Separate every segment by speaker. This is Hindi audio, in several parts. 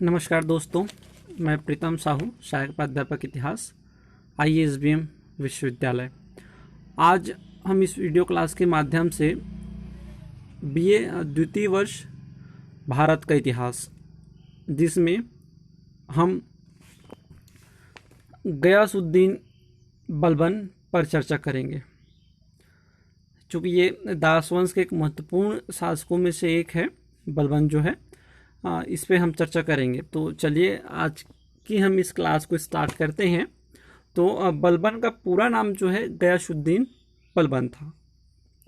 Speaker 1: नमस्कार दोस्तों, मैं प्रीतम साहू, सहायक प्राध्यापक इतिहास, ISBM विश्वविद्यालय। आज हम इस वीडियो क्लास के माध्यम से BA द्वितीय वर्ष भारत का इतिहास, जिसमें हम गयासुद्दीन बलबन पर चर्चा करेंगे। चूँकि ये दास वंश के एक महत्वपूर्ण शासकों में से एक है, बलबन जो है, इस पे हम चर्चा करेंगे। तो चलिए आज की हम इस क्लास को स्टार्ट करते हैं। तो बलबन का पूरा नाम जो है गयासुद्दीन बलबन था।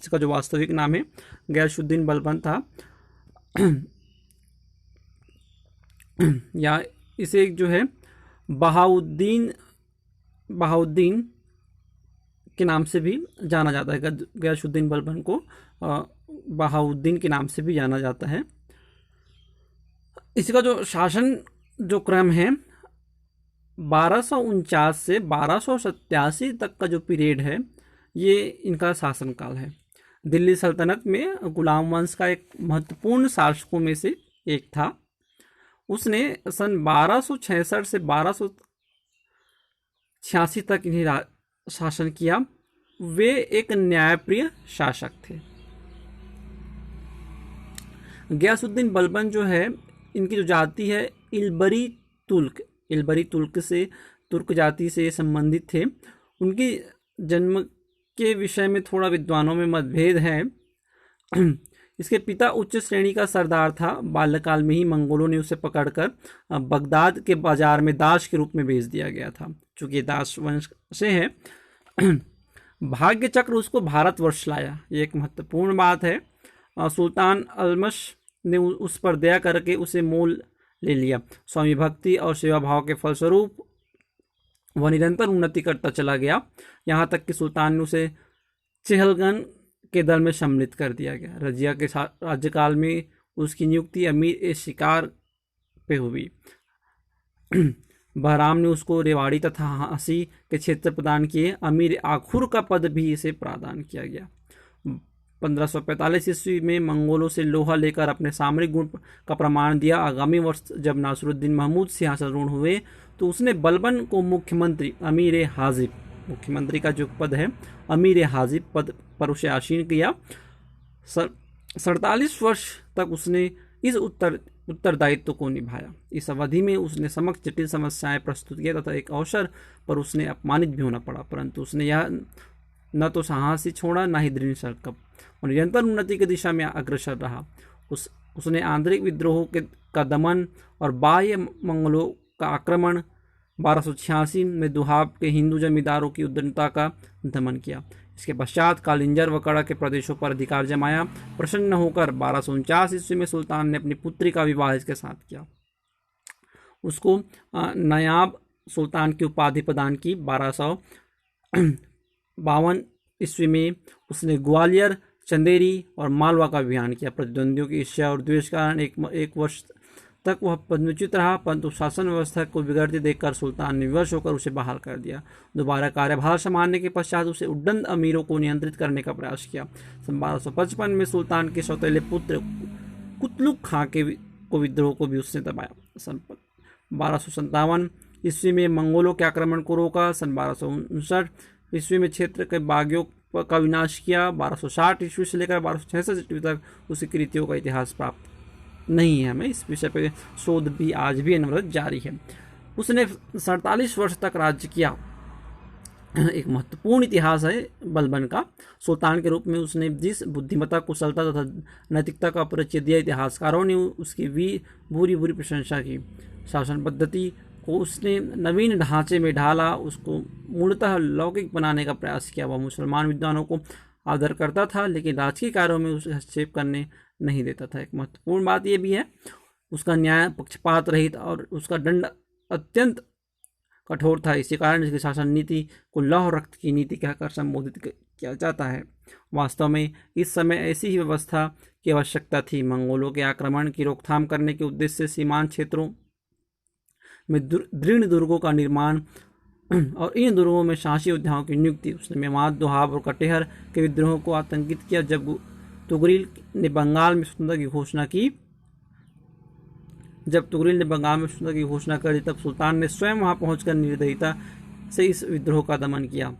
Speaker 1: इसका जो वास्तविक नाम है गयासुद्दीन बलबन था या इसे एक जो है बहाउद्दीन के नाम से भी जाना जाता है। गयासुद्दीन बलबन को बहाउद्दीन के नाम से भी जाना जाता है। इसका जो शासन जो क्रम है 1249 से 1287 तक का जो पीरियड है, ये इनका शासनकाल है। दिल्ली सल्तनत में गुलाम वंश का एक महत्वपूर्ण शासकों में से एक था। उसने सन 1266 से 1286 तक इन्हें शासन किया। वे एक न्यायप्रिय शासक थे। गयासुद्दीन बलबन जो है, इनकी जो जाति है इल्बरी तुर्क से तुर्क जाति से संबंधित थे। उनकी जन्म के विषय में थोड़ा विद्वानों में मतभेद है। इसके पिता उच्च श्रेणी का सरदार था। बाल्यकाल में ही मंगोलों ने उसे पकड़कर बगदाद के बाजार में दास के रूप में भेज दिया गया था। चूंकि दास वंश से है, भाग्य चक्र उसको भारतवर्ष लाया, ये एक महत्वपूर्ण बात है। सुल्तान अल्मश ने उस पर दया करके उसे मोल ले लिया। स्वामी भक्ति और सेवा भाव के फलस्वरूप वह निरंतर उन्नति करता चला गया, यहाँ तक कि सुल्तान ने उसे चेहलगन के दल में सम्मिलित कर दिया गया। रजिया के राज्यकाल में उसकी नियुक्ति अमीर शिकार पे हुई। बहराम ने उसको रेवाड़ी तथा हंसी के क्षेत्र प्रदान किए। अमीर आखुर का पद भी इसे प्रदान किया गया। 1545 ईस्वी में मंगोलों से लोहा लेकर अपने सामरिक गुण का प्रमाण दिया। आगामी वर्ष जब नासिरुद्दीन महमूद सिंहासनारूढ़ हुए तो उसने बलबन को मुख्यमंत्री का जो पद है अमीर हाजिब पद पर उसे आसीन किया। 47 वर्ष तक उसने इस उत्तरदायित्व को निभाया। इस अवधि में उसने समक्ष जटिल समस्याएं प्रस्तुत किया तथा एक अवसर पर उसने अपमानित भी होना पड़ा, परंतु उसने यह न तो साहस ही छोड़ा, न ही दृढ़ संकल्प, और निरंतर उन्नति की दिशा में अग्रसर रहा। उसने आंतरिक विद्रोहों का दमन और बाह्य मंगलों का आक्रमण 1286 में दुहाब के हिंदू जमींदारों की उद्दंडता का दमन किया। इसके पश्चात कालिंजर व कड़ा के प्रदेशों पर अधिकार जमाया। प्रसन्न होकर 1249 ईस्वी में सुल्तान ने अपनी पुत्री का विवाह इसके साथ किया। उसको नायाब सुल्तान की उपाधि प्रदान की। 1252 ईस्वी में उसने ग्वालियर, चंदेरी और मालवा का अभियान किया। प्रतिद्वंदियों की ईर्ष्या और द्वेष के कारण एक वर्ष तक वह पदच्युत रहा, परंतु शासन व्यवस्था को बिगड़ते देखकर सुल्तान ने विवश होकर उसे बहाल कर दिया। दोबारा कार्यभार संभालने के पश्चात उसे उद्दंड अमीरों को नियंत्रित करने का प्रयास किया। सन 1255 में सुल्तान के सौतेले पुत्र कुतलुक खां को विद्रोह को भी उसने दबाया। सन 1257 ईस्वी में मंगोलों के आक्रमण को रोका। सन 1259 ईस्वी में क्षेत्र के बागियों का विनाश किया। 1260 ईस्वी से लेकर 1266 ईस्वी तक उसकी कृतियों का इतिहास प्राप्त नहीं है। हमें इस विषय पर शोध भी आज भी अनवरत जारी है। उसने 47 वर्ष तक राज्य किया। एक महत्वपूर्ण इतिहास है बलबन का। सुल्तान के रूप में उसने जिस बुद्धिमत्ता, कुशलता तथा नैतिकता का परिचय दिया, इतिहासकारों ने उसकी बुरी प्रशंसा की। शासन पद्धति को उसने नवीन ढांचे में ढाला, उसको मूलतः लौकिक बनाने का प्रयास किया। वह मुसलमान विद्वानों को आदर करता था, लेकिन राजकीय कार्यों में उसे हस्तक्षेप करने नहीं देता था। एक महत्वपूर्ण बात यह भी है, उसका न्याय पक्षपात रहित और उसका दंड अत्यंत कठोर था। इसी कारण इसकी शासन नीति को लौह रक्त की नीति कहकर संबोधित किया जाता है। वास्तव में इस समय ऐसी ही व्यवस्था की आवश्यकता थी। मंगोलों के आक्रमण की रोकथाम करने के उद्देश्य से सीमांत क्षेत्रों में दृढ़ दुर्गों का निर्माण और इन दुर्गों में शासी योद्धाओं की नियुक्ति। उसने मेवात, दोहाब और कटेहर के विद्रोहों को आतंकित किया। जब तुगरिल ने बंगाल में स्वतंत्रता की घोषणा की जब तुगरिल ने बंगाल में स्वतंत्रता की घोषणा कर दी तब सुल्तान ने स्वयं वहां पहुंचकर निर्दयता से इस विद्रोह का दमन किया।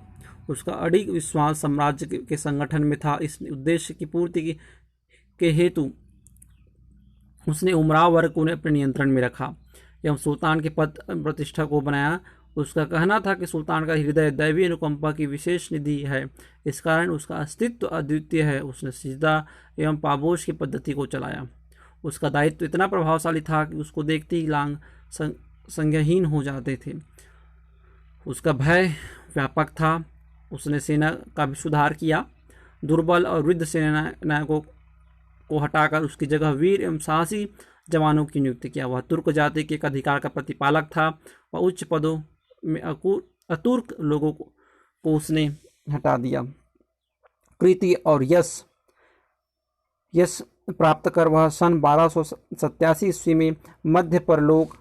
Speaker 1: उसका अडिग विश्वास साम्राज्य के संगठन में था। इस उद्देश्य की पूर्ति के हेतु उसने उमराव वर्ग को अपने नियंत्रण में रखा एवं सुल्तान के पद प्रतिष्ठा को बनाया। उसका कहना था कि सुल्तान का हृदय दैवीय अनुकंपा की विशेष निधि है, इस कारण उसका अस्तित्व अद्वितीय है। उसने सिजदा एवं पाबोश की पद्धति को चलाया। उसका दायित्व इतना प्रभावशाली था कि उसको देखते ही लांग संज्ञाहीन हो जाते थे। उसका भय व्यापक था। उसने सेना का भी सुधार किया। दुर्बल और वृद्ध सेनानायकों को हटाकर उसकी जगह वीर एवं साहसी जवानों की नियुक्ति किया। वह तुर्क जाति के एक अधिकार का प्रतिपालक था। वह उच्च पदों में अतुर्क लोगों को उसने हटा दिया। कृति और यश प्राप्त कर वह सन 1287 ईस्वी में मध्य परलोक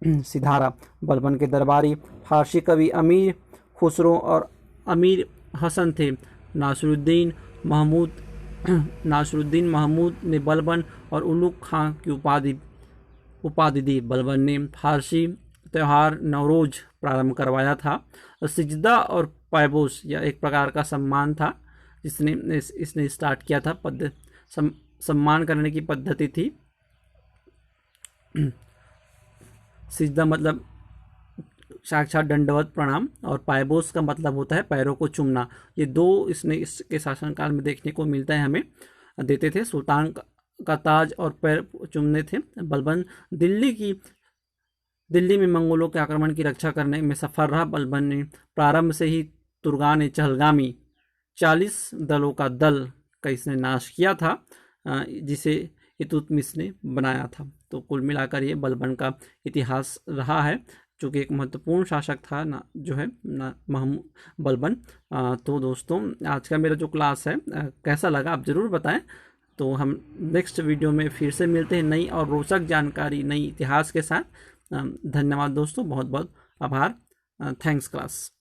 Speaker 1: सिधारा। बलबन के दरबारी फारसी कवि अमीर खुसरो और अमीर हसन थे। नासिरुद्दीन महमूद ने बलबन और उलुग खां की उपाधि दी। बलबन ने फारसी त्यौहार नवरोज प्रारंभ करवाया था। सिजदा और पैबोस यह एक प्रकार का सम्मान था इसने स्टार्ट किया था। सम्मान करने की पद्धति थी। सिजदा मतलब साक्षात दंडवत प्रणाम और पैबोस का मतलब होता है पैरों को चूमना। ये दो इसके शासनकाल में देखने को मिलता है, हमें देते थे। सुल्तान का ताज और पैर चूमने थे। बलबन दिल्ली में मंगोलों के आक्रमण की रक्षा करने में सफल रहा। बलबन ने प्रारंभ से ही तुर्गान चहलगामी 40 दलों का दल का इसने नाश किया था, जिसे इल्तुतमिश ने बनाया था। तो कुल मिलाकर ये बलबन का इतिहास रहा है, जो कि एक महत्वपूर्ण शासक था बलबन। तो दोस्तों, आज का मेरा जो क्लास है कैसा लगा आप ज़रूर बताएं। तो हम नेक्स्ट वीडियो में फिर से मिलते हैं नई और रोचक जानकारी, नई इतिहास के साथ। धन्यवाद दोस्तों, बहुत बहुत आभार। Thanks class.